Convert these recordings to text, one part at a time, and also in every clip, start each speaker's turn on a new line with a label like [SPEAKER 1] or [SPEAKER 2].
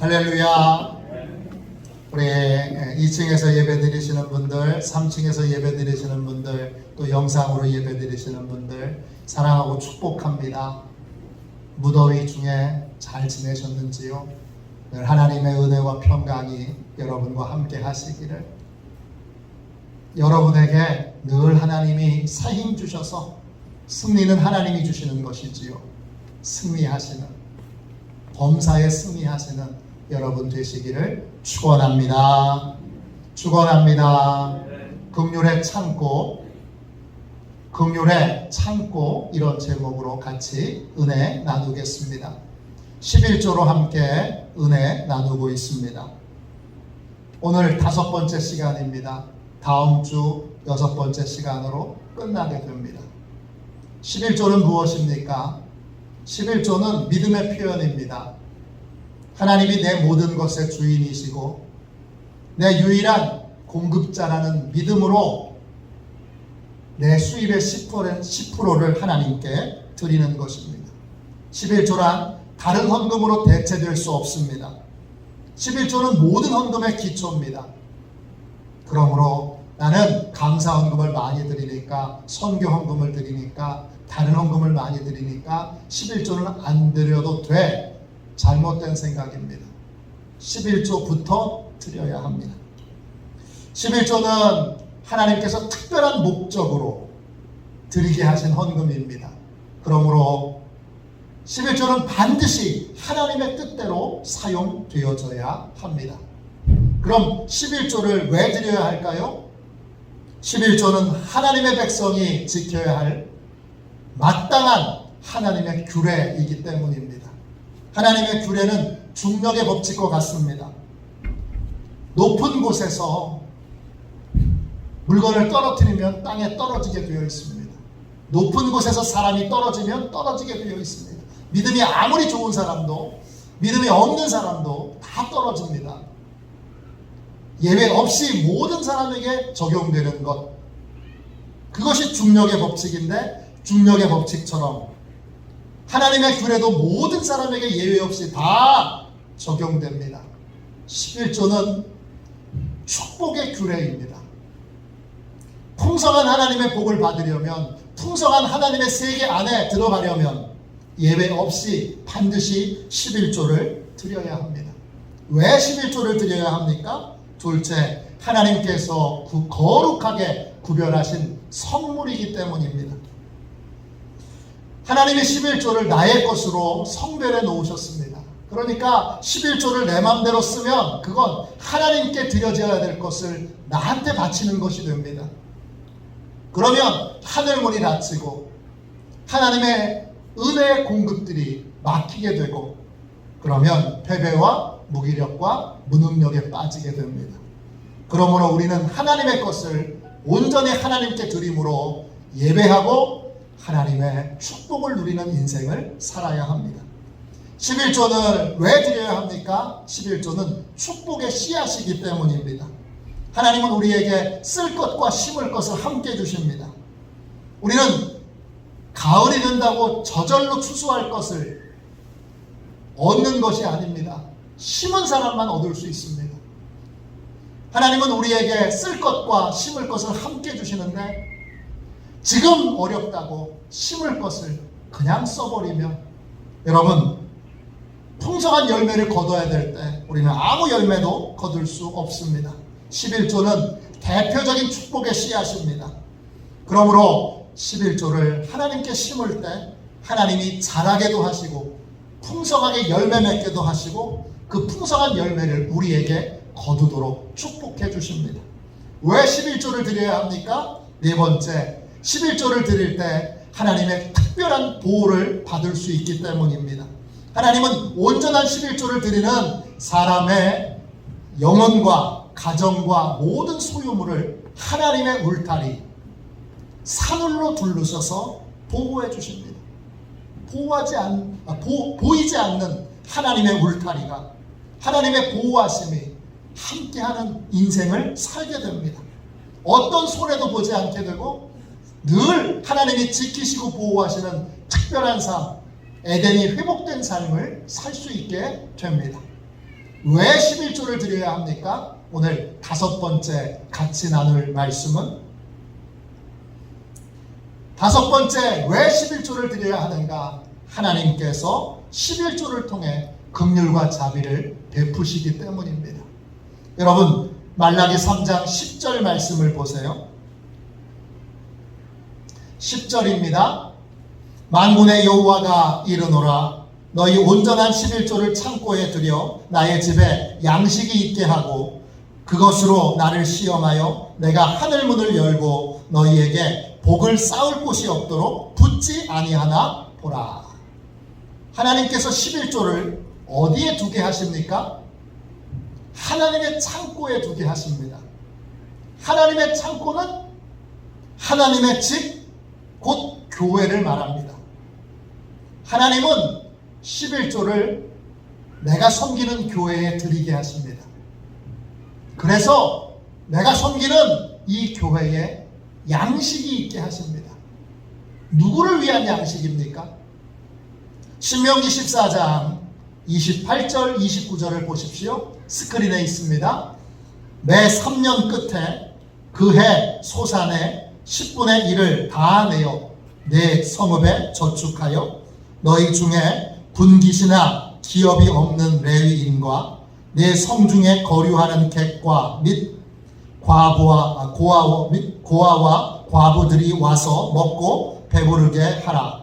[SPEAKER 1] 할렐루야. 우리 2층에서 예배 드리시는 분들, 3층에서 예배 드리시는 분들, 또 영상으로 예배 드리시는 분들 사랑하고 축복합니다. 무더위 중에 잘 지내셨는지요? 늘 하나님의 은혜와 평강이 여러분과 함께 하시기를. 여러분에게 늘 하나님이 새 힘 주셔서 승리는 하나님이 주시는 것이지요. 승리하시는, 범사에 승리하시는 여러분 되시기를 축원합니다. 축원합니다. 긍휼의 창고 이런 제목으로 같이 은혜 나누겠습니다. 11조로 함께 은혜 나누고 있습니다. 오늘 5번째 시간입니다. 다음 주 6번째 시간으로 끝나게 됩니다. 11조는 무엇입니까? 11조는 믿음의 표현입니다. 하나님이 내 모든 것의 주인이시고 내 유일한 공급자라는 믿음으로 내 수입의 10%를 하나님께 드리는 것입니다. 11조란 다른 헌금으로 대체될 수 없습니다. 11조는 모든 헌금의 기초입니다. 그러므로 나는 감사 헌금을 많이 드리니까, 선교 헌금을 드리니까, 다른 헌금을 많이 드리니까 11조는 안 드려도 돼. 잘못된 생각입니다. 11조부터 드려야 합니다. 11조는 하나님께서 특별한 목적으로 드리게 하신 헌금입니다. 그러므로 11조는 반드시 하나님의 뜻대로 사용되어져야 합니다. 그럼 11조를 왜 드려야 할까요? 11조는 하나님의 백성이 지켜야 할 마땅한 하나님의 규례이기 때문입니다. 하나님의 규례는 중력의 법칙과 같습니다. 높은 곳에서 물건을 떨어뜨리면 땅에 떨어지게 되어 있습니다. 높은 곳에서 사람이 떨어지면 떨어지게 되어 있습니다. 믿음이 아무리 좋은 사람도, 믿음이 없는 사람도 다 떨어집니다. 예외 없이 모든 사람에게 적용되는 것, 그것이 중력의 법칙인데, 중력의 법칙처럼 하나님의 규례도 모든 사람에게 예외 없이 다 적용됩니다. 11조는 축복의 규례입니다. 풍성한 하나님의 복을 받으려면, 풍성한 하나님의 세계 안에 들어가려면 예외 없이 반드시 11조를 드려야 합니다. 왜 11조를 드려야 합니까? 둘째, 하나님께서 거룩하게 구별하신 선물이기 때문입니다. 하나님이 11조를 나의 것으로 성별해 놓으셨습니다. 그러니까 11조를 내 마음대로 쓰면 그건 하나님께 드려져야 될 것을 나한테 바치는 것이 됩니다. 그러면 하늘문이 닫히고 하나님의 은혜의 공급들이 막히게 되고, 그러면 패배와 무기력과 무능력에 빠지게 됩니다. 그러므로 우리는 하나님의 것을 온전히 하나님께 드림으로 예배하고 하나님의 축복을 누리는 인생을 살아야 합니다. 11조는 왜 드려야 합니까? 11조는 축복의 씨앗이기 때문입니다. 하나님은 우리에게 쓸 것과 심을 것을 함께 주십니다. 우리는 가을이 된다고 저절로 추수할 것을 얻는 것이 아닙니다. 심은 사람만 얻을 수 있습니다. 하나님은 우리에게 쓸 것과 심을 것을 함께 주시는데, 지금 어렵다고 심을 것을 그냥 써버리면, 여러분, 풍성한 열매를 거둬야 될 때 우리는 아무 열매도 거둘 수 없습니다. 11조는 대표적인 축복의 씨앗입니다. 그러므로 11조를 하나님께 심을 때 하나님이 자라게도 하시고 풍성하게 열매 맺게도 하시고 그 풍성한 열매를 우리에게 거두도록 축복해 주십니다. 왜 11조를 드려야 합니까? 네 번째, 11조를 드릴 때 하나님의 특별한 보호를 받을 수 있기 때문입니다. 하나님은 온전한 11조를 드리는 사람의 영혼과 가정과 모든 소유물을 하나님의 울타리, 사늘로 둘러서서 보호해 주십니다. 보이지 않는 하나님의 울타리가, 하나님의 보호하심이 함께하는 인생을 살게 됩니다. 어떤 손해도 보지 않게 되고 늘 하나님이 지키시고 보호하시는 특별한 삶, 에덴이 회복된 삶을 살 수 있게 됩니다. 왜 11조를 드려야 합니까? 오늘 5번째 같이 나눌 말씀은 다섯 번째 왜 11조를 드려야 하는가? 하나님께서 11조를 통해 긍휼과 자비를 베푸시기 때문입니다. 여러분 말라기 3장 10절 말씀을 보세요. 10절입니다. 만군의 여호와가 이르노라 너희 온전한 11조를 창고에 들여 나의 집에 양식이 있게 하고 그것으로 나를 시험하여 내가 하늘문을 열고 너희에게 복을 쌓을 곳이 없도록 붙지 아니하나 보라. 하나님께서 11조를 어디에 두게 하십니까? 하나님의 창고에 두게 하십니다. 하나님의 창고는 하나님의 집, 곧 교회를 말합니다. 하나님은 11조를 내가 섬기는 교회에 드리게 하십니다. 그래서 내가 섬기는 이 교회에 양식이 있게 하십니다. 누구를 위한 양식입니까? 신명기 14장 28절 29절을 보십시오. 스크린에 있습니다. 매 3년 끝에 그 해 소산의 10분의 1을 다 내어 내 성읍에 저축하여 너희 중에 분깃이나 기업이 없는 레위인과 내 성중에 거류하는 객과 및 고아와 과부들이 와서 먹고 배부르게 하라.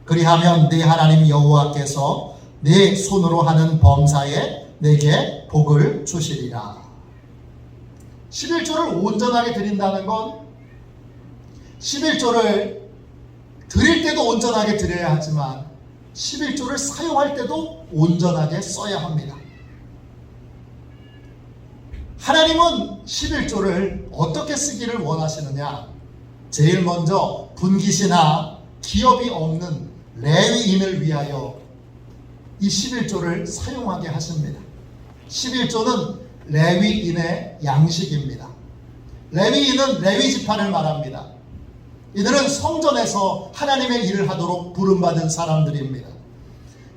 [SPEAKER 1] 그리하면 네 하나님 여호와께서 네 손으로 하는 범사에 내게 복을 주시리라. 11조를 온전하게 드린다는 건 11조를 드릴 때도 온전하게 드려야 하지만 11조를 사용할 때도 온전하게 써야 합니다. 하나님은 11조를 어떻게 쓰기를 원하시느냐? 제일 먼저 분깃이나 기업이 없는 레위인을 위하여 이 11조를 사용하게 하십니다. 11조는 레위인의 양식입니다. 레위인은 레위 지파를 말합니다. 이들은 성전에서 하나님의 일을 하도록 부름받은 사람들입니다.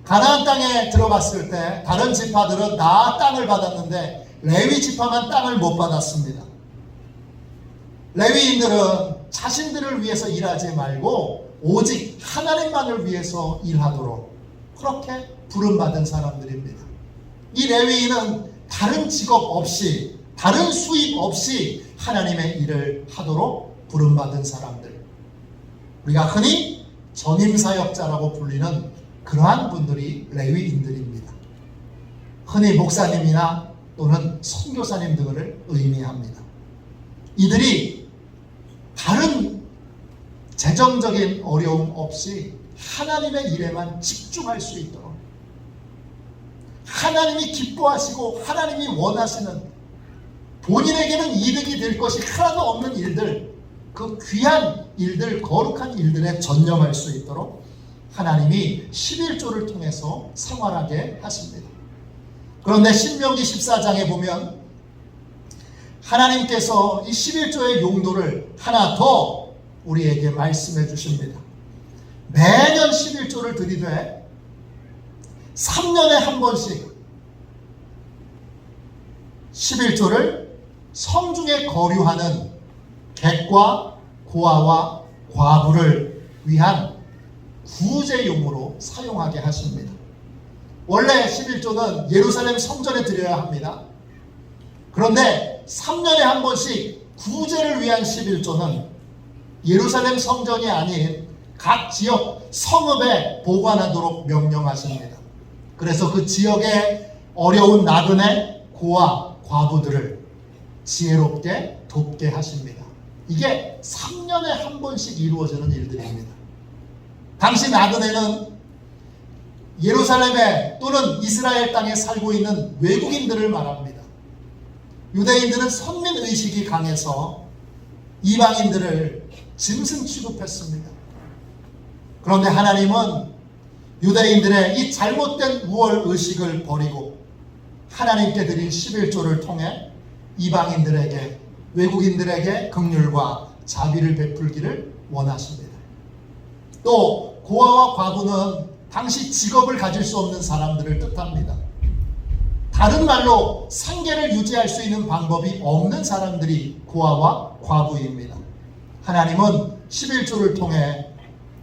[SPEAKER 1] 가나안 땅에 들어갔을 때 다른 지파들은 다 땅을 받았는데 레위 지파만 땅을 못 받았습니다. 레위인들은 자신들을 위해서 일하지 말고 오직 하나님만을 위해서 일하도록 그렇게 부름받은 사람들입니다. 이 레위인은 다른 직업 없이 다른 수입 없이 하나님의 일을 하도록 부름받은 사람들, 우리가 흔히 전임사역자라고 불리는 그러한 분들이 레위인들입니다. 흔히 목사님이나 또는 선교사님 등을 의미합니다. 이들이 다른 재정적인 어려움 없이 하나님의 일에만 집중할 수 있도록 하나님이 기뻐하시고 하나님이 원하시는 본인에게는 이득이 될 것이 하나도 없는 일들, 그 귀한 일들, 거룩한 일들에 전념할 수 있도록 하나님이 11조를 통해서 생활하게 하십니다. 그런데 신명기 14장에 보면 하나님께서 이 11조의 용도를 하나 더 우리에게 말씀해 주십니다. 매년 11조를 드리되 3년에 한 번씩 11조를 성중에 거류하는 객과 고아와 과부를 위한 구제용으로 사용하게 하십니다. 원래 11조는 예루살렘 성전에 드려야 합니다. 그런데 3년에 한 번씩 구제를 위한 11조는 예루살렘 성전이 아닌 각 지역 성읍에 보관하도록 명령하십니다. 그래서 그 지역의 어려운 나그네, 고아, 과부들을 지혜롭게 돕게 하십니다. 이게 3년에 한 번씩 이루어지는 일들입니다. 당시 나그네는 예루살렘에 또는 이스라엘 땅에 살고 있는 외국인들을 말합니다. 유대인들은 선민의식이 강해서 이방인들을 짐승 취급했습니다. 그런데 하나님은 유대인들의 이 잘못된 우월의식을 버리고 하나님께 드린 11조를 통해 이방인들에게, 외국인들에게 긍휼과 자비를 베풀기를 원하십니다. 또 고아와 과부는 당시 직업을 가질 수 없는 사람들을 뜻합니다. 다른 말로 생계를 유지할 수 있는 방법이 없는 사람들이 고아와 과부입니다. 하나님은 11조를 통해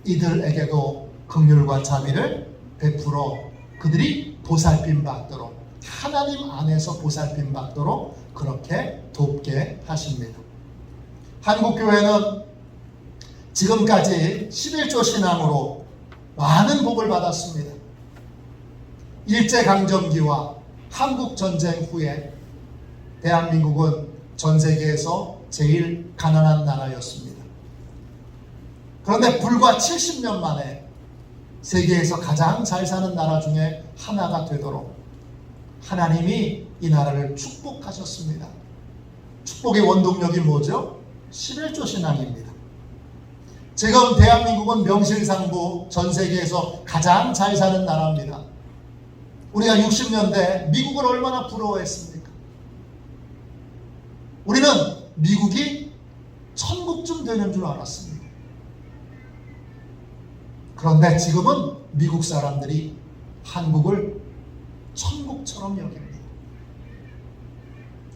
[SPEAKER 1] 이들에게도 긍휼과 자비를 베풀어 그들이 보살핌 받도록, 하나님 안에서 보살핌 받도록 그렇게 돕게 하십니다. 한국교회는 지금까지 11조 신앙으로 많은 복을 받았습니다. 일제강점기와 한국전쟁 후에 대한민국은 전 세계에서 제일 가난한 나라였습니다. 그런데 불과 70년 만에 세계에서 가장 잘 사는 나라 중에 하나가 되도록 하나님이 이 나라를 축복하셨습니다. 축복의 원동력이 뭐죠? 11조 신앙입니다. 지금 대한민국은 명실상부 전 세계에서 가장 잘 사는 나라입니다. 우리가 60년대 미국을 얼마나 부러워했습니까? 우리는 미국이 천국쯤 되는 줄 알았습니다. 그런데 지금은 미국 사람들이 한국을 천국처럼 여깁니다.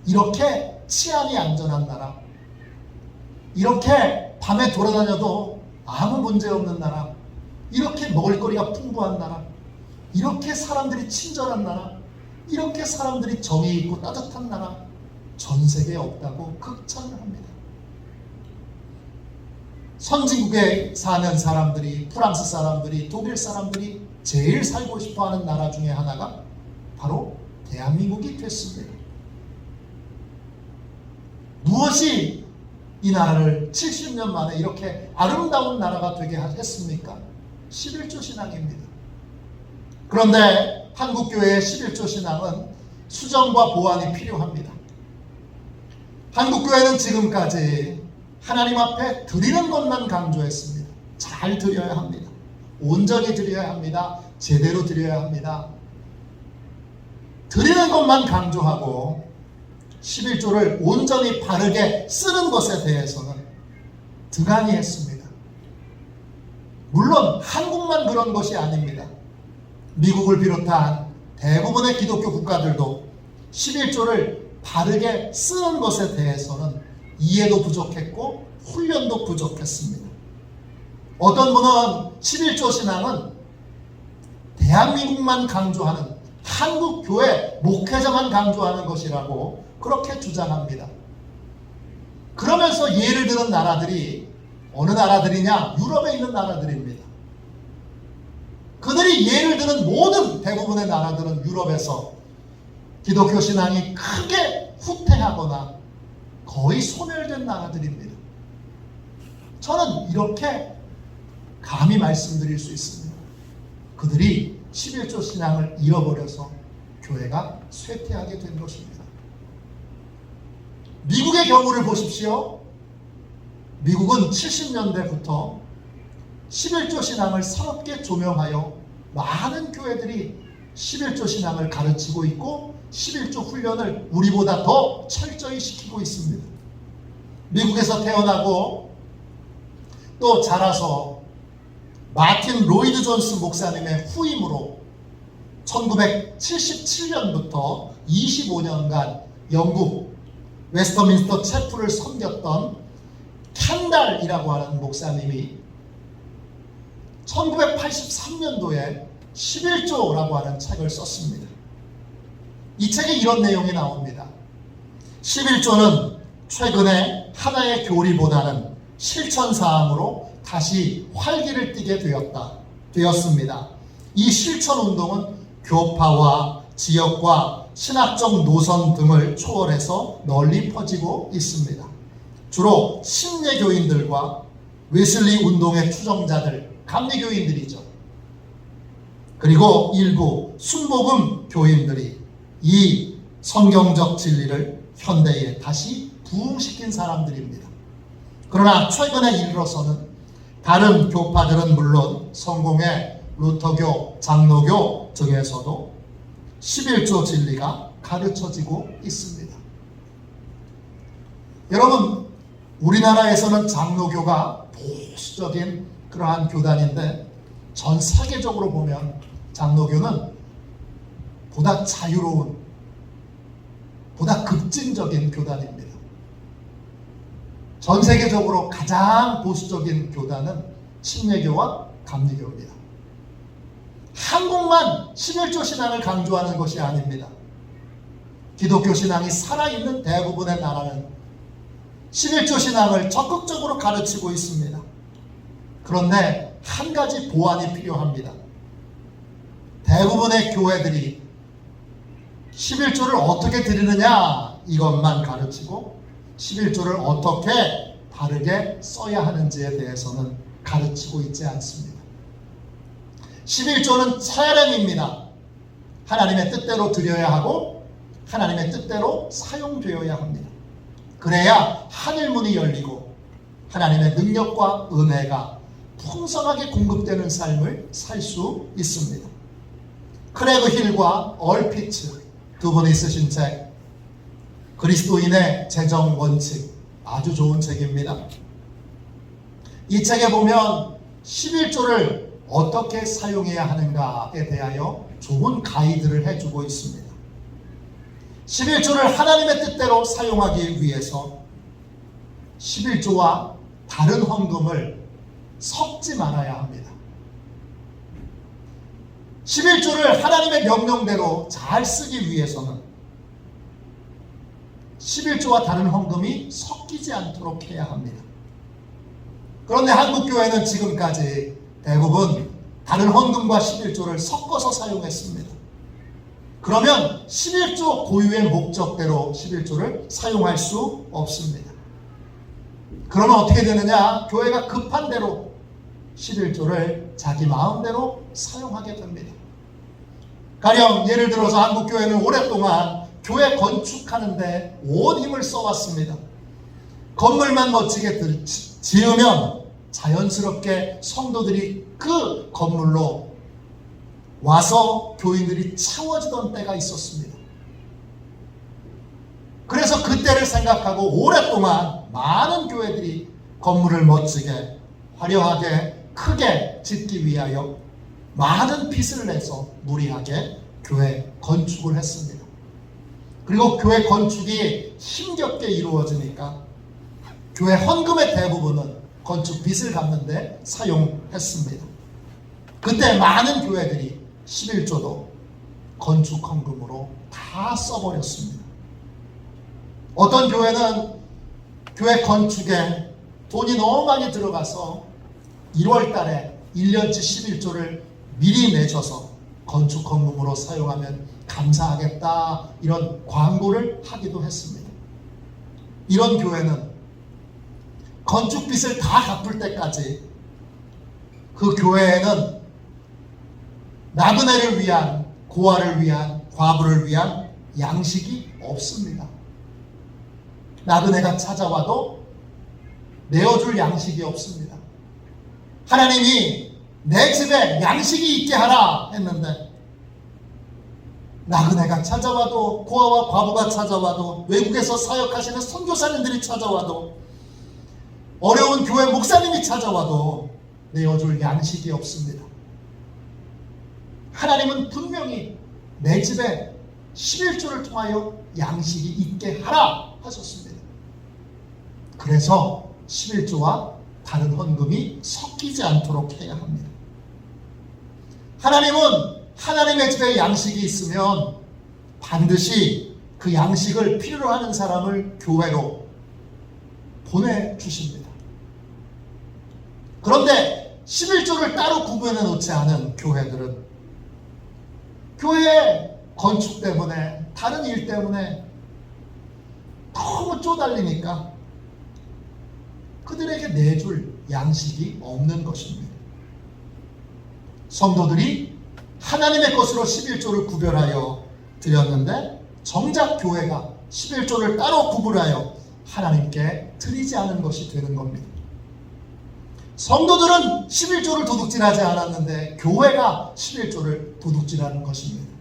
[SPEAKER 1] 이렇게 치안이 안전한 나라, 이렇게 밤에 돌아다녀도 아무 문제 없는 나라, 이렇게 먹을거리가 풍부한 나라, 이렇게 사람들이 친절한 나라, 이렇게 사람들이 정이 있고 따뜻한 나라 전 세계에 없다고 극찬을 합니다. 선진국에 사는 사람들이, 프랑스 사람들이, 독일 사람들이 제일 살고 싶어하는 나라 중에 하나가 바로 대한민국이 됐습니다. 무엇이 이 나라를 70년 만에 이렇게 아름다운 나라가 되게 했습니까? 11조 신앙입니다. 그런데 한국교회의 11조 신앙은 수정과 보완이 필요합니다. 한국교회는 지금까지 하나님 앞에 드리는 것만 강조했습니다. 잘 드려야 합니다. 온전히 드려야 합니다. 제대로 드려야 합니다. 드리는 것만 강조하고 11조를 온전히 바르게 쓰는 것에 대해서는 등한히 했습니다. 물론 한국만 그런 것이 아닙니다. 미국을 비롯한 대부분의 기독교 국가들도 11조를 바르게 쓰는 것에 대해서는 이해도 부족했고 훈련도 부족했습니다. 어떤 분은 11조 신앙은 대한민국만 강조하는, 한국교회 목회자만 강조하는 것이라고 그렇게 주장합니다. 그러면서 예를 드는 나라들이 어느 나라들이냐? 유럽에 있는 나라들입니다. 그들이 예를 드는 모든 대부분의 나라들은 유럽에서 기독교 신앙이 크게 후퇴하거나 거의 소멸된 나라들입니다. 저는 이렇게 감히 말씀드릴 수 있습니다. 그들이 11조 신앙을 잃어버려서 교회가 쇠퇴하게 된 것입니다. 미국의 경우를 보십시오. 미국은 70년대부터 11조 신앙을 새롭게 조명하여 많은 교회들이 11조 신앙을 가르치고 있고 11조 훈련을 우리보다 더 철저히 시키고 있습니다. 미국에서 태어나고 또 자라서 마틴 로이드 존스 목사님의 후임으로 1977년부터 25년간 영국 웨스터민스터 체플을 섬겼던 캔달이라고 하는 목사님이 1983년도에 11조라고 하는 책을 썼습니다. 이 책에 이런 내용이 나옵니다. 11조는 최근에 하나의 교리보다는 실천사항으로 다시 활기를 띠게 되었습니다. 이 실천운동은 교파와 지역과 신학적 노선 등을 초월해서 널리 퍼지고 있습니다. 주로 심예교인들과 웨슬리 운동의 추종자들, 감리교인들이죠. 그리고 일부 순복음 교인들이 이 성경적 진리를 현대에 다시 부흥시킨 사람들입니다. 그러나 최근에 이르러서는 다른 교파들은 물론 성공의 루터교, 장로교 등에서도 11조 진리가 가르쳐지고 있습니다. 여러분, 우리나라에서는 장로교가 보수적인 그러한 교단인데 전 세계적으로 보면 장로교는 보다 자유로운 보다 급진적인 교단입니다. 전 세계적으로 가장 보수적인 교단은 침례교와 감리교입니다. 한국만 11조 신앙을 강조하는 것이 아닙니다. 기독교 신앙이 살아있는 대부분의 나라는 11조 신앙을 적극적으로 가르치고 있습니다. 그런데 한 가지 보완이 필요합니다. 대부분의 교회들이 11조를 어떻게 드리느냐 이것만 가르치고 11조를 어떻게 바르게 써야 하는지에 대해서는 가르치고 있지 않습니다. 11조는 체렘입니다. 하나님의 뜻대로 드려야 하고 하나님의 뜻대로 사용되어야 합니다. 그래야 하늘문이 열리고 하나님의 능력과 은혜가 풍성하게 공급되는 삶을 살 수 있습니다. 크레그 힐과 얼피츠 두 분이 쓰신 책 그리스도인의 재정 원칙 아주 좋은 책입니다. 이 책에 보면 11조를 어떻게 사용해야 하는가에 대하여 좋은 가이드를 해주고 있습니다. 11조를 하나님의 뜻대로 사용하기 위해서 11조와 다른 헌금을 섞지 말아야 합니다. 11조를 하나님의 명령대로 잘 쓰기 위해서는 11조와 다른 헌금이 섞이지 않도록 해야 합니다. 그런데 한국교회는 지금까지 대부분 다른 헌금과 11조를 섞어서 사용했습니다. 그러면 11조 고유의 목적대로 11조를 사용할 수 없습니다. 그러면 어떻게 되느냐? 교회가 급한 대로 11조를 자기 마음대로 사용하게 됩니다. 가령 예를 들어서 한국교회는 오랫동안 교회 건축하는데 온 힘을 써왔습니다. 건물만 멋지게 지으면 자연스럽게 성도들이 그 건물로 와서 교인들이 채워지던 때가 있었습니다. 그래서 그때를 생각하고 오랫동안 많은 교회들이 건물을 멋지게 화려하게 크게 짓기 위하여 많은 빚을 내서 무리하게 교회 건축을 했습니다. 그리고 교회 건축이 힘겹게 이루어지니까 교회 헌금의 대부분은 건축 빚을 갚는데 사용했습니다. 그때 많은 교회들이 11조도 건축 헌금으로 다 써버렸습니다. 어떤 교회는 교회 건축에 돈이 너무 많이 들어가서 1월 달에 1년치 11조를 미리 내셔서 건축 헌금으로 사용하면 감사하겠다 이런 광고를 하기도 했습니다. 이런 교회는 건축 빚을 다 갚을 때까지 그 교회에는 나그네를 위한, 고아를 위한, 과부를 위한 양식이 없습니다. 나그네가 찾아와도 내어줄 양식이 없습니다. 하나님이 내 집에 양식이 있게 하라 했는데 나그네가 찾아와도 고아와 과부가 찾아와도 외국에서 사역하시는 선교사님들이 찾아와도 어려운 교회 목사님이 찾아와도 내어줄 양식이 없습니다. 하나님은 분명히 내 집에 11조를 통하여 양식이 있게 하라 하셨습니다. 그래서 11조와 다른 헌금이 섞이지 않도록 해야 합니다. 하나님은 하나님의 집에 양식이 있으면 반드시 그 양식을 필요로 하는 사람을 교회로 보내주십니다. 그런데 11조를 따로 구분해 놓지 않은 교회들은 교회 건축 때문에 다른 일 때문에 너무 쪼달리니까 그들에게 내줄 양식이 없는 것입니다. 성도들이 하나님의 것으로 11조를 구별하여 드렸는데 정작 교회가 11조를 따로 구분하여 하나님께 드리지 않은 것이 되는 겁니다. 성도들은 11조를 도둑질하지 않았는데 교회가 11조를 도둑질하는 것입니다.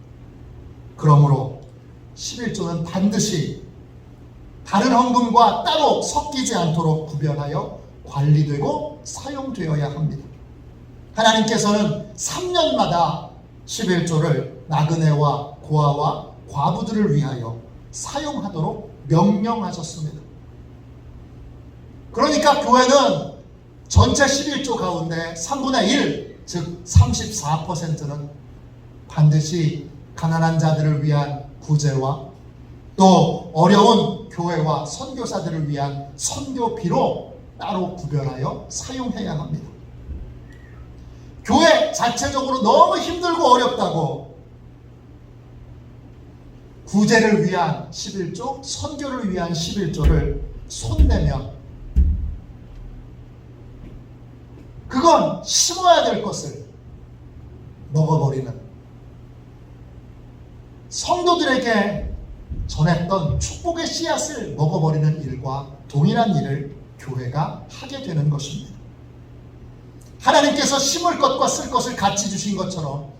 [SPEAKER 1] 그러므로 11조는 반드시 다른 헌금과 따로 섞이지 않도록 구별하여 관리되고 사용되어야 합니다. 하나님께서는 3년마다 11조를 나그네와 고아와 과부들을 위하여 사용하도록 명령하셨습니다. 그러니까 교회는 전체 11조 가운데 3분의 1, 즉 34%는 반드시 가난한 자들을 위한 구제와 또 어려운 교회와 선교사들을 위한 선교비로 따로 구별하여 사용해야 합니다. 교회 자체적으로 너무 힘들고 어렵다고 구제를 위한 11조, 선교를 위한 11조를 손대면 그건 심어야 될 것을 먹어버리는, 성도들에게 전했던 축복의 씨앗을 먹어버리는 일과 동일한 일을 교회가 하게 되는 것입니다. 하나님께서 심을 것과 쓸 것을 같이 주신 것처럼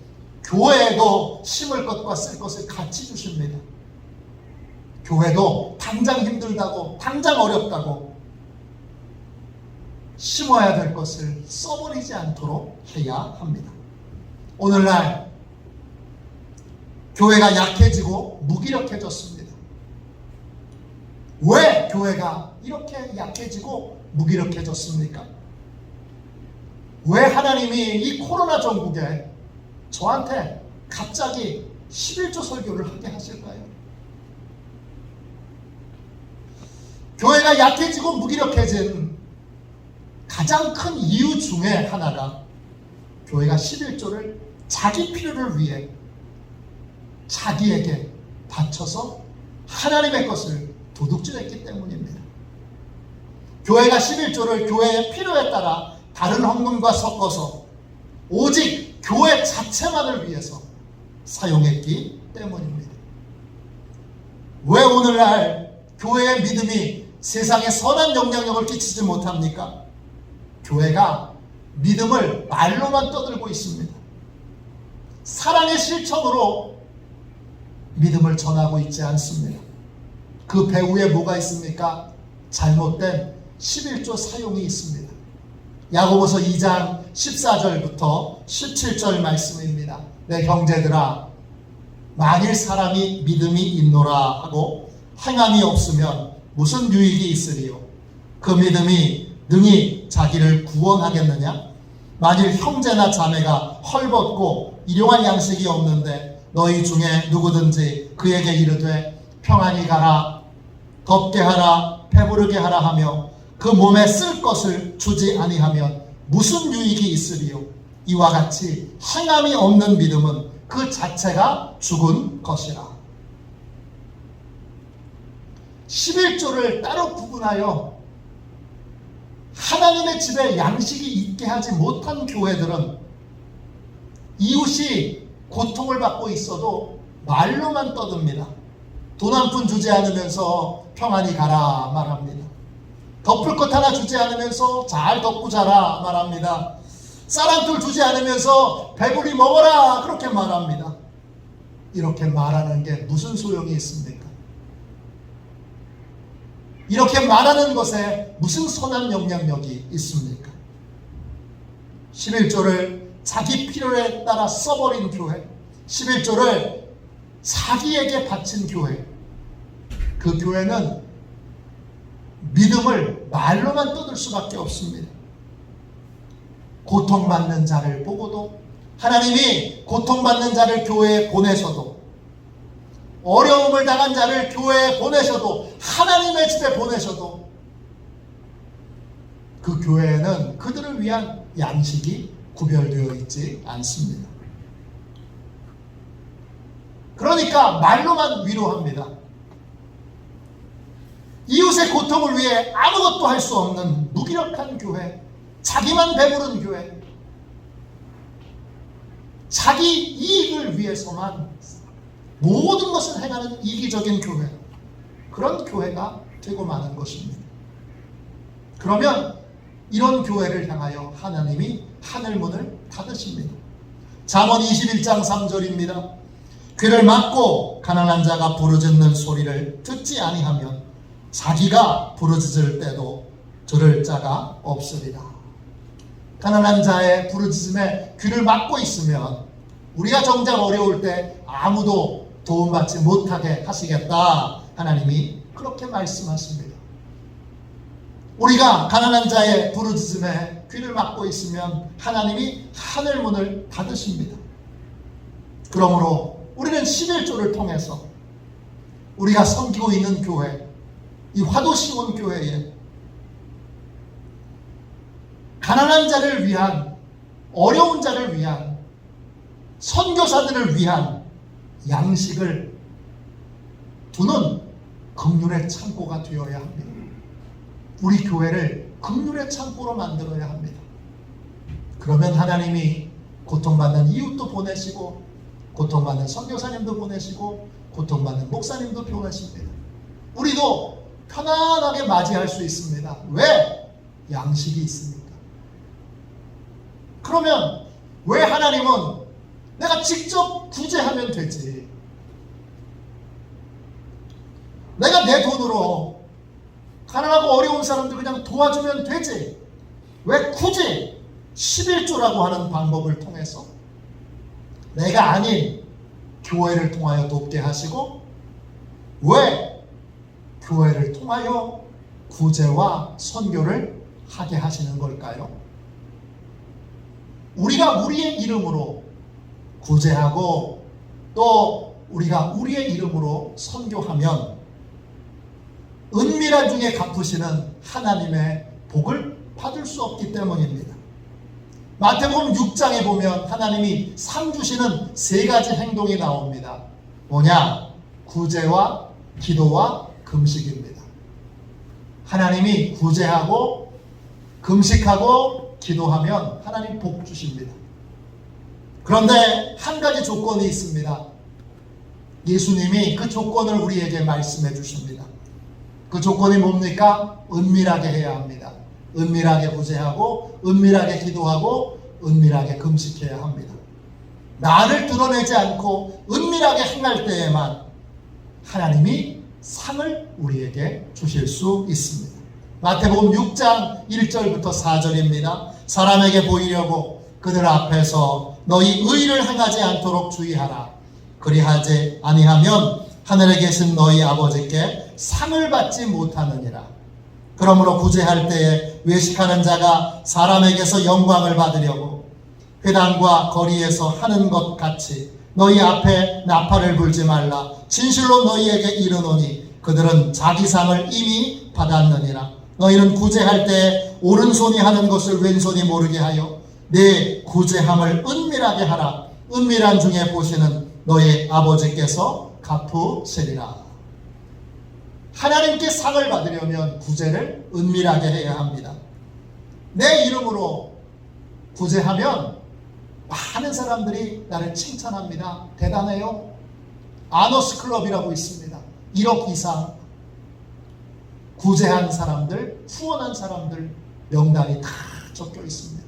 [SPEAKER 1] 교회에도 심을 것과 쓸 것을 같이 주십니다. 교회도 당장 힘들다고, 당장 어렵다고 심어야 될 것을 써버리지 않도록 해야 합니다. 오늘날 교회가 약해지고 무기력해졌습니다. 왜 교회가 이렇게 약해지고 무기력해졌습니까? 왜 하나님이 이 코로나 전국에 저한테 갑자기 11조 설교를 하게 하실까요? 교회가 약해지고 무기력해진 가장 큰 이유 중에 하나가 교회가 11조를 자기 필요를 위해 자기에게 바쳐서 하나님의 것을 도둑질했기 때문입니다. 교회가 11조를 교회의 필요에 따라 다른 헌금과 섞어서 오직 교회 자체만을 위해서 사용했기 때문입니다. 왜 오늘날 교회의 믿음이 세상에 선한 영향력을 끼치지 못합니까? 교회가 믿음을 말로만 떠들고 있습니다. 사랑의 실천으로 믿음을 전하고 있지 않습니다. 그 배후에 뭐가 있습니까? 잘못된 11조 사용이 있습니다. 야고보서 2장 14절부터 17절 말씀입니다. 내 형제들아, 만일 사람이 믿음이 있노라 하고 행함이 없으면 무슨 유익이 있으리요? 그 믿음이 능히 자기를 구원하겠느냐? 만일 형제나 자매가 헐벗고 일용할 양식이 없는데 너희 중에 누구든지 그에게 이르되 평안히 가라, 덥게 하라, 배부르게 하라 하며 그 몸에 쓸 것을 주지 아니하면 무슨 유익이 있으리요? 이와 같이 행함이 없는 믿음은 그 자체가 죽은 것이라. 11조를 따로 구분하여 하나님의 집에 양식이 있게 하지 못한 교회들은 이웃이 고통을 받고 있어도 말로만 떠듭니다. 돈 한 푼 주지 않으면서 평안히 가라 말합니다. 덮을 것 하나 주지 않으면서 잘 덮고 자라 말합니다. 쌀 한 톨 주지 않으면서 배불리 먹어라 그렇게 말합니다. 이렇게 말하는 게 무슨 소용이 있습니까? 이렇게 말하는 것에 무슨 선한 영향력이 있습니까? 11조를 자기 필요에 따라 써버린 교회, 11조를 자기에게 바친 교회, 그 교회는 믿음을 말로만 떠들 수밖에 없습니다. 고통받는 자를 보고도, 하나님이 고통받는 자를 교회에 보내셔도, 어려움을 당한 자를 교회에 보내셔도, 하나님의 집에 보내셔도 그 교회에는 그들을 위한 양식이 구별되어 있지 않습니다. 그러니까 말로만 위로합니다. 이웃의 고통을 위해 아무것도 할 수 없는 무기력한 교회, 자기만 배부른 교회, 자기 이익을 위해서만 모든 것을 행하는 이기적인 교회, 그런 교회가 되고 마는 것입니다. 그러면 이런 교회를 향하여 하나님이 하늘문을 닫으십니다. 잠언 21장 3절입니다. 귀를 막고 가난한 자가 부르짖는 소리를 듣지 아니하면 자기가 부르짖을 때도 들을 자가 없으리라. 가난한 자의 부르짖음에 귀를 막고 있으면 우리가 정작 어려울 때 아무도 도움받지 못하게 하시겠다, 하나님이 그렇게 말씀하십니다. 우리가 가난한 자의 부르짖음에 귀를 막고 있으면 하나님이 하늘 문을 닫으십니다. 그러므로 우리는 11조를 통해서 우리가 섬기고 있는 교회, 이 화도시온 교회에 가난한 자를 위한, 어려운 자를 위한, 선교사들을 위한 양식을 두는 긍휼의 창고가 되어야 합니다. 우리 교회를 긍휼의 창고로 만들어야 합니다. 그러면 하나님이 고통받는 이웃도 보내시고, 고통받는 선교사님도 보내시고, 고통받는 목사님도 보내십니다. 우리도 편안하게 맞이할 수 있습니다. 왜? 양식이 있으니까. 그러면 왜 하나님은 내가 직접 구제하면 되지, 내가 내 돈으로 가난하고 어려운 사람들 그냥 도와주면 되지, 왜 굳이 11조라고 하는 방법을 통해서 내가 아닌 교회를 통하여 돕게 하시고, 왜 교회를 통하여 구제와 선교를 하게 하시는 걸까요? 우리가 우리의 이름으로 구제하고 또 우리가 우리의 이름으로 선교하면 은밀한 중에 갚으시는 하나님의 복을 받을 수 없기 때문입니다. 마태복음 6장에 보면 하나님이 상 주시는 세 가지 행동이 나옵니다. 뭐냐? 구제와 기도와 금식입니다. 하나님이 구제하고 금식하고 기도하면 하나님 복 주십니다. 그런데 한 가지 조건이 있습니다. 예수님이 그 조건을 우리에게 말씀해 주십니다. 그 조건이 뭡니까? 은밀하게 해야 합니다. 은밀하게 구제하고 은밀하게 기도하고 은밀하게 금식해야 합니다. 나를 드러내지 않고 은밀하게 행할 때에만 하나님이 상을 우리에게 주실 수 있습니다. 마태복음 6장 1절부터 4절입니다. 사람에게 보이려고 그들 앞에서 너희 의를 행하지 않도록 주의하라. 그리하지 아니하면 하늘에 계신 너희 아버지께 상을 받지 못하느니라. 그러므로 구제할 때에 외식하는 자가 사람에게서 영광을 받으려고 회당과 거리에서 하는 것 같이 너희 앞에 나팔을 불지 말라. 진실로 너희에게 이르노니 그들은 자기 상을 이미 받았느니라. 너희는 구제할 때 오른손이 하는 것을 왼손이 모르게 하여 내 구제함을 은밀하게 하라. 은밀한 중에 보시는 너희 아버지께서 갚으시리라. 하나님께 상을 받으려면 구제를 은밀하게 해야 합니다. 내 이름으로 구제하면 많은 사람들이 나를 칭찬합니다. 대단해요. 아너스 클럽이라고 있습니다. 1억 이상 구제한 사람들, 후원한 사람들 명단이 다 적혀 있습니다.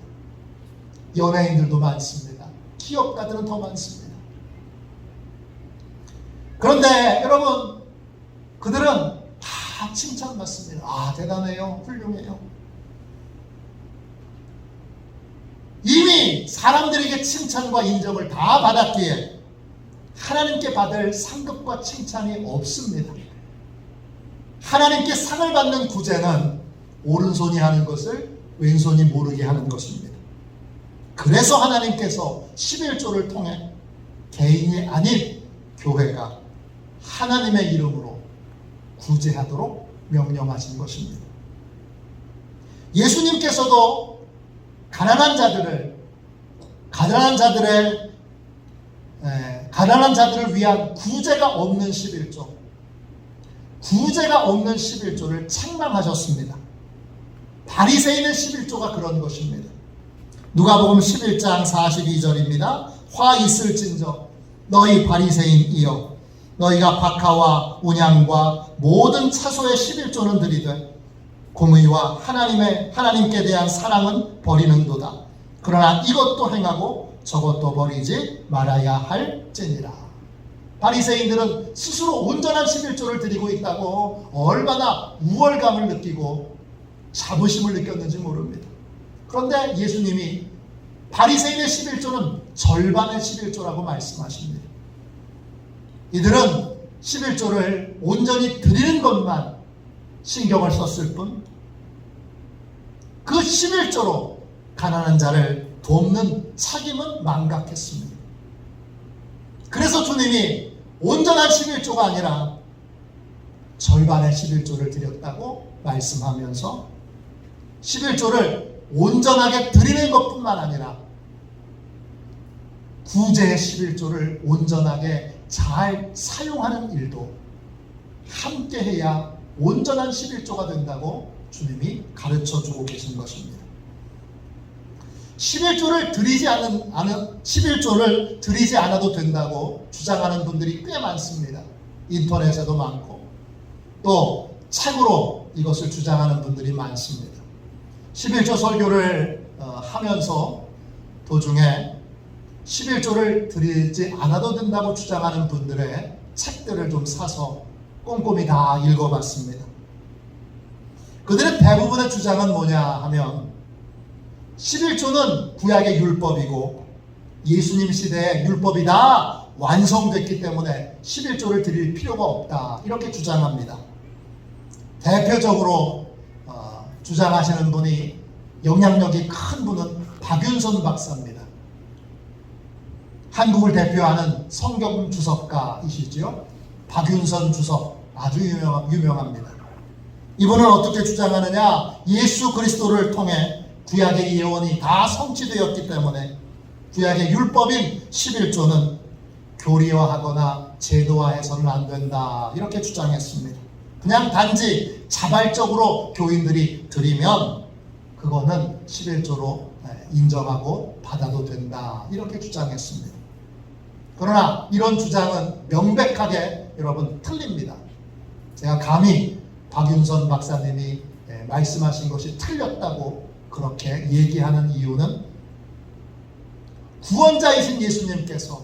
[SPEAKER 1] 연예인들도 많습니다. 기업가들은 더 많습니다. 그런데 여러분, 그들은 다 칭찬받습니다. 아, 대단해요. 훌륭해요. 이미 사람들에게 칭찬과 인정을 다 받았기에 하나님께 받을 상급과 칭찬이 없습니다. 하나님께 상을 받는 구제는 오른손이 하는 것을 왼손이 모르게 하는 것입니다. 그래서 하나님께서 11조를 통해 개인이 아닌 교회가 하나님의 이름으로 구제하도록 명령하신 것입니다. 예수님께서도 가난한 자들을 위한 구제가 없는 11조, 구제가 없는 11조를 책망하셨습니다. 바리새인의 11조가 그런 것입니다. 누가복음 11장 42절입니다. 화 있을진저 너희 바리새인이여, 너희가 박하와 운양과 모든 차소의 11조는 드리되 공의와 하나님께 대한 사랑은 버리는도다. 그러나 이것도 행하고 저것도 버리지 말아야 할지니라. 바리새인들은 스스로 온전한 11조를 드리고 있다고 얼마나 우월감을 느끼고 자부심을 느꼈는지 모릅니다. 그런데 예수님이 바리새인의 11조는 절반의 11조라고 말씀하십니다. 이들은 11조를 온전히 드리는 것만 신경을 썼을 뿐, 그 11조로 가난한 자를 돕는 책임은 망각했습니다. 그래서 주님이 온전한 11조가 아니라 절반의 11조를 드렸다고 말씀하면서 11조를 온전하게 드리는 것뿐만 아니라 구제의 11조를 온전하게 잘 사용하는 일도 함께 해야 온전한 11조가 된다고 주님이 가르쳐 주고 계신 것입니다. 11조를 드리지 않아도 된다고 주장하는 분들이 꽤 많습니다. 인터넷에도 많고 또 책으로 이것을 주장하는 분들이 많습니다. 11조 설교를 하면서 도중에 11조를 드리지 않아도 된다고 주장하는 분들의 책들을 좀 사서 꼼꼼히 다 읽어봤습니다. 그들의 대부분의 주장은 뭐냐 하면 11조는 구약의 율법이고 예수님 시대에 율법이 다 완성됐기 때문에 11조를 드릴 필요가 없다, 이렇게 주장합니다. 대표적으로 주장하시는 분이 영향력이 큰 분은 박윤선 박사입니다. 한국을 대표하는 성경 주석가이시죠. 박윤선 주석, 아주 유명합니다. 이분은 어떻게 주장하느냐, 예수 그리스도를 통해 구약의 예언이 다 성취되었기 때문에 구약의 율법인 11조는 교리화하거나 제도화해서는 안 된다, 이렇게 주장했습니다. 그냥 단지 자발적으로 교인들이 드리면 그거는 11조로 인정하고 받아도 된다, 이렇게 주장했습니다. 그러나 이런 주장은 명백하게 여러분 틀립니다. 제가 감히 박윤선 박사님이 말씀하신 것이 틀렸다고 그렇게 얘기하는 이유는 구원자이신 예수님께서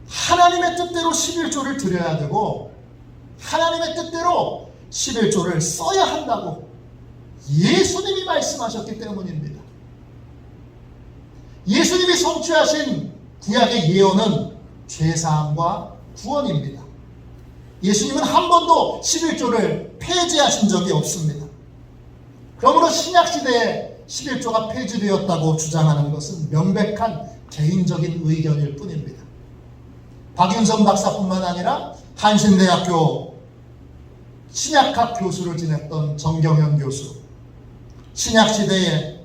[SPEAKER 1] 하나님의 뜻대로 11조를 드려야 되고 하나님의 뜻대로 11조를 써야 한다고 예수님이 말씀하셨기 때문입니다. 예수님이 성취하신 구약의 예언은 죄사함과 구원입니다. 예수님은 한 번도 11조를 폐지하신 적이 없습니다. 그러므로 신약시대에 11조가 폐지되었다고 주장하는 것은 명백한 개인적인 의견일 뿐입니다. 박윤선 박사뿐만 아니라 한신대학교 신약학 교수를 지냈던 정경현 교수, 신약시대에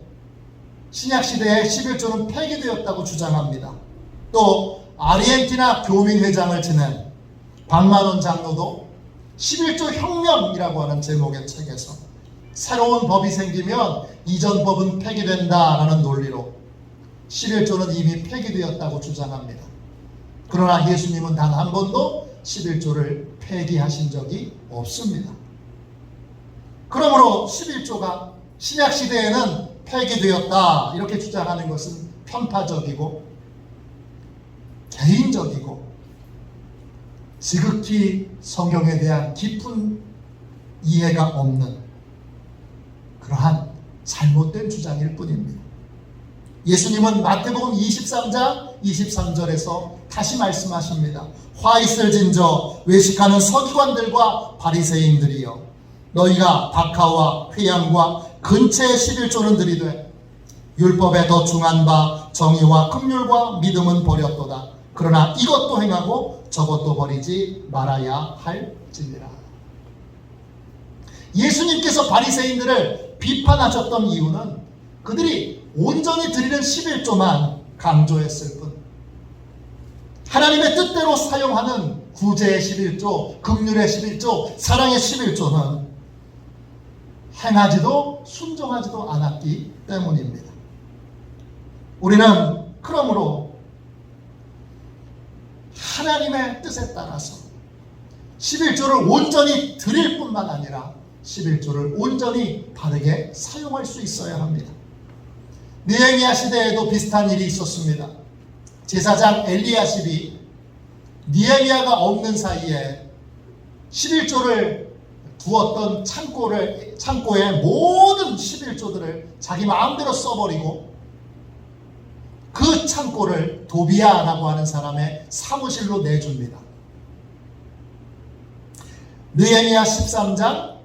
[SPEAKER 1] 11조는 폐기되었다고 주장합니다. 또 아르헨티나 교민회장을 지낸 박만원 장로도 11조 혁명이라고 하는 제목의 책에서 새로운 법이 생기면 이전 법은 폐기된다라는 논리로 11조는 이미 폐기되었다고 주장합니다. 그러나 예수님은 단 한 번도 11조를 폐기하신 적이 없습니다. 그러므로 11조가 신약시대에는 폐기되었다, 이렇게 주장하는 것은 편파적이고 개인적이고 지극히 성경에 대한 깊은 이해가 없는 그러한 잘못된 주장일 뿐입니다. 예수님은 마태복음 23장 23절에서 다시 말씀하십니다. 화 있을진저 외식하는 서기관들과 바리새인들이여, 너희가 박하와 회양과 근체의 11조는 드리되 율법에 더 중한 바 정의와 긍휼과 믿음은 버렸도다. 그러나 이것도 행하고 저것도 버리지 말아야 할지니라. 예수님께서 바리새인들을 비판하셨던 이유는 그들이 온전히 드리는 11조만 강조했을 뿐, 하나님의 뜻대로 사용하는 구제의 11조, 긍휼의 11조, 사랑의 11조는 행하지도 순종하지도 않았기 때문입니다. 우리는 그러므로 하나님의 뜻에 따라서 11조를 온전히 드릴 뿐만 아니라 11조를 온전히 바르게 사용할 수 있어야 합니다. 느헤미야 시대에도 비슷한 일이 있었습니다. 제사장 엘리야십이 느헤미야가 없는 사이에 11조를 두었던 창고에 모든 11조들을 자기 마음대로 써버리고 그 큰 창고를 도비아라고 하는 사람의 사무실로 내줍니다. 느헤미야 13장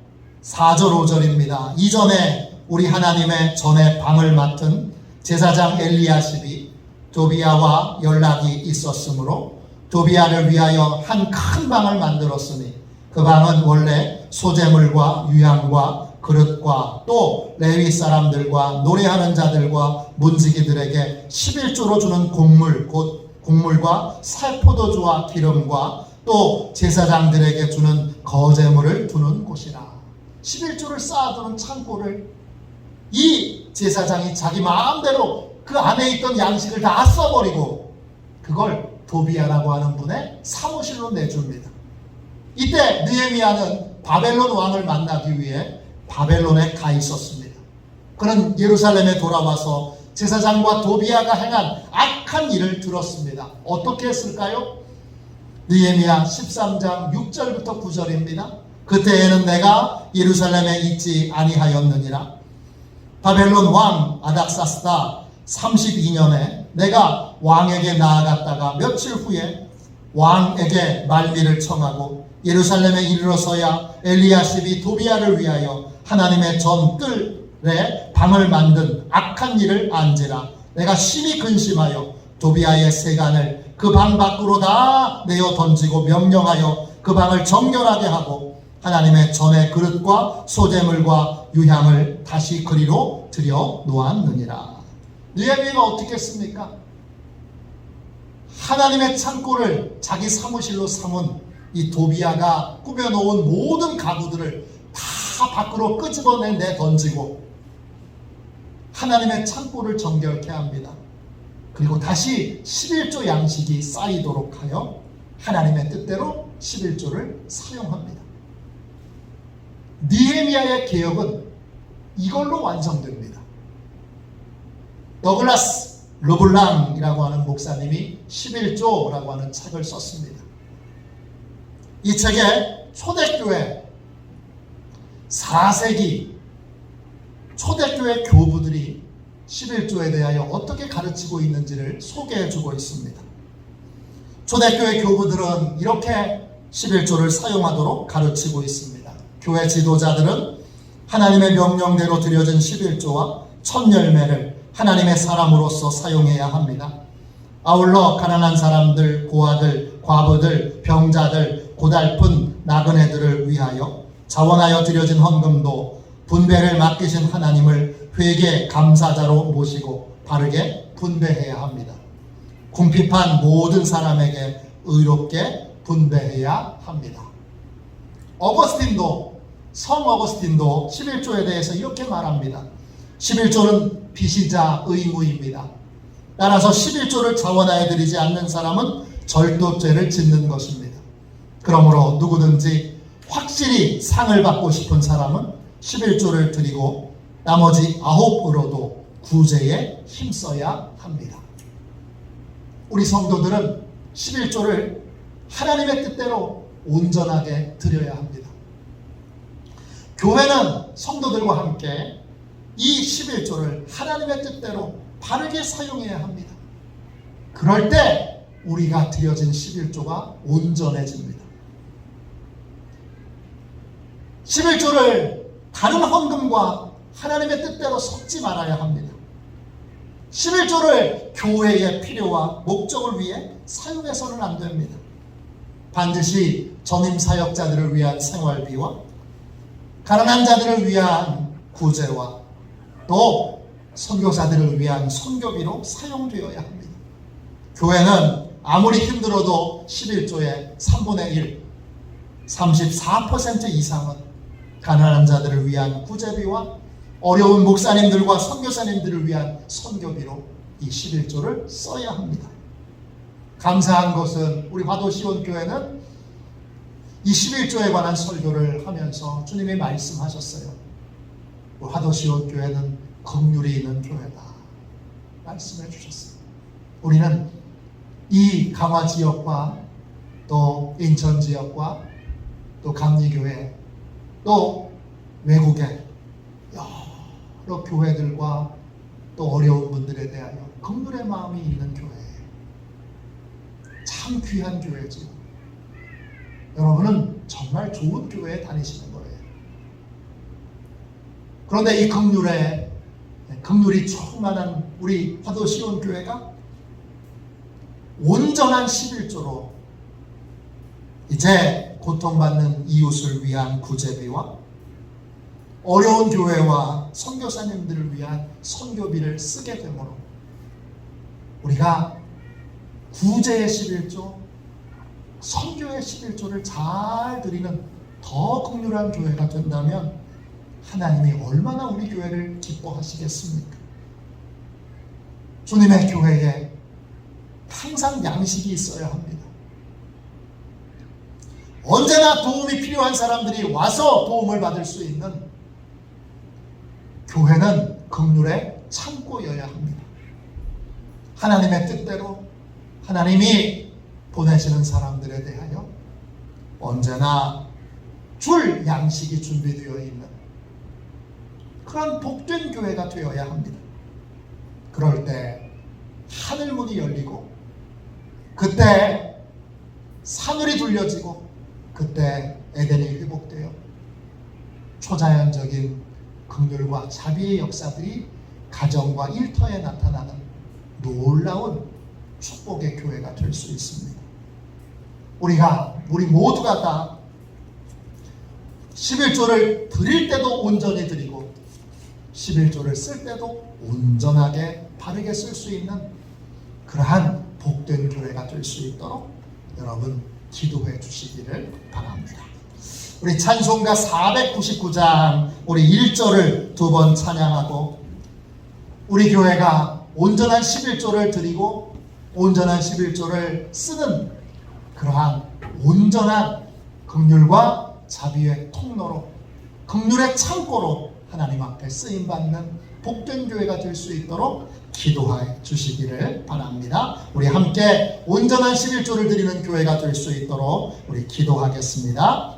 [SPEAKER 1] 4절 5절입니다. 이전에 우리 하나님의 전에 방을 맡은 제사장 엘리야십이 도비아와 연락이 있었으므로 도비아를 위하여 한 큰 방을 만들었으니 그 방은 원래 소재물과 유향과 그릇과 또 레위 사람들과 노래하는 자들과 문지기들에게 11조로 주는 곡물 곧 곡물과 살포도주와 기름과 또 제사장들에게 주는 거제물을 두는 곳이라. 11조를 쌓아두는 창고를 이 제사장이 자기 마음대로 그 안에 있던 양식을 다 써버리고 그걸 도비아라고 하는 분의 사무실로 내줍니다. 이때 느헤미야는 바벨론 왕을 만나기 위해 바벨론에 가 있었습니다. 그는 예루살렘에 돌아와서 제사장과 도비아가 행한 악한 일을 들었습니다. 어떻게 했을까요? 느헤미야 13장 6절부터 9절입니다. 그때에는 내가 예루살렘에 있지 아니하였느니라. 바벨론 왕 아닥사스다 32년에 내가 왕에게 나아갔다가 며칠 후에 왕에게 말미를 청하고 예루살렘에 이르러서야 엘리야십이 도비아를 위하여 하나님의 전 뜰에 방을 만든 악한 일을 안지라. 내가 심히 근심하여 도비아의 세간을 그 방 밖으로 다 내어 던지고 명령하여 그 방을 정결하게 하고 하나님의 전의 그릇과 소재물과 유향을 다시 그리로 들여 놓았느니라. 느헤미야가 어떻게 했습니까? 하나님의 창고를 자기 사무실로 삼은 이 도비아가 꾸며놓은 모든 가구들을 다 밖으로 끄집어내 던지고 하나님의 창고를 정결케 합니다. 그리고 다시 11조 양식이 쌓이도록 하여 하나님의 뜻대로 11조를 사용합니다. 느헤미야의 개혁은 이걸로 완성됩니다. 더글라스 르블랑이라고 하는 목사님이 11조라고 하는 책을 썼습니다. 이 책에 초대교회 4세기 초대교회 교부들이 11조에 대하여 어떻게 가르치고 있는지를 소개해주고 있습니다. 초대교회 교부들은 이렇게 11조를 사용하도록 가르치고 있습니다. 교회 지도자들은 하나님의 명령대로 드려진 11조와 첫 열매를 하나님의 사람으로서 사용해야 합니다. 아울러 가난한 사람들, 고아들, 과부들, 병자들, 고달픈 나그네들을 위하여 자원하여 드려진 헌금도 분배를 맡기신 하나님을 회개 감사자로 모시고 바르게 분배해야 합니다. 궁핍한 모든 사람에게 의롭게 분배해야 합니다. 성 어거스틴도 11조에 대해서 이렇게 말합니다. 11조는 빚이자 의무입니다. 따라서 11조를 자원하여 드리지 않는 사람은 절도죄를 짓는 것입니다. 그러므로 누구든지 확실히 상을 받고 싶은 사람은 11조를 드리고 나머지 9으로도 구제에 힘써야 합니다. 우리 성도들은 11조를 하나님의 뜻대로 온전하게 드려야 합니다. 교회는 성도들과 함께 이 11조를 하나님의 뜻대로 바르게 사용해야 합니다. 그럴 때 우리가 드려진 11조가 온전해집니다. 11조를 다른 헌금과 하나님의 뜻대로 섞지 말아야 합니다. 11조를 교회의 필요와 목적을 위해 사용해서는 안 됩니다. 반드시 전임 사역자들을 위한 생활비와 가난한 자들을 위한 구제와 또 선교사들을 위한 선교비로 사용되어야 합니다. 교회는 아무리 힘들어도 11조의 3분의 1, 34% 이상은 가난한 자들을 위한 구제비와 어려운 목사님들과 선교사님들을 위한 선교비로 이 11조를 써야 합니다. 감사한 것은 우리 화도시온교회는 이 11조에 관한 설교를 하면서 주님이 말씀하셨어요. 우리 화도시온교회는 긍휼이 있는 교회다 말씀해 주셨어요. 우리는 이 강화 지역과 또 인천 지역과 또 감리교회 또 외국의 여러 교회들과 또 어려운 분들에 대하여 긍휼의 마음이 있는 교회, 참 귀한 교회지요. 여러분은 정말 좋은 교회에 다니시는 거예요. 그런데 이 긍휼이 충만한 우리 화도시온 교회가 온전한 11조로 이제 고통받는 이웃을 위한 구제비와 어려운 교회와 선교사님들을 위한 선교비를 쓰게 되므로 우리가 구제의 11조, 선교의 11조를 잘 드리는 더 긍휼한 교회가 된다면 하나님이 얼마나 우리 교회를 기뻐하시겠습니까? 주님의 교회에 항상 양식이 있어야 합니다. 언제나 도움이 필요한 사람들이 와서 도움을 받을 수 있는 교회는 긍휼의 창고여야 합니다. 하나님의 뜻대로 하나님이 보내시는 사람들에 대하여 언제나 줄 양식이 준비되어 있는 그런 복된 교회가 되어야 합니다. 그럴 때 하늘 문이 열리고 그때 사늘이 둘려지고 그때 에덴이 회복되어 초자연적인 긍휼과 자비의 역사들이 가정과 일터에 나타나는 놀라운 축복의 교회가 될 수 있습니다. 우리 모두가 다 11조를 드릴 때도 온전히 드리고 11조를 쓸 때도 온전하게 바르게 쓸 수 있는 그러한 복된 교회가 될 수 있도록 여러분 기도해 주시기를 바랍니다. 우리 찬송가 499장 우리 1절을 두 번 찬양하고 우리 교회가 온전한 11조를 드리고 온전한 11조를 쓰는 그러한 온전한 긍휼과 자비의 통로로 긍휼의 창고로 하나님 앞에 쓰임받는 복된 교회가 될 수 있도록 기도해 주시기를 바랍니다. 우리 함께 온전한 11조를 드리는 교회가 될 수 있도록 우리 기도하겠습니다.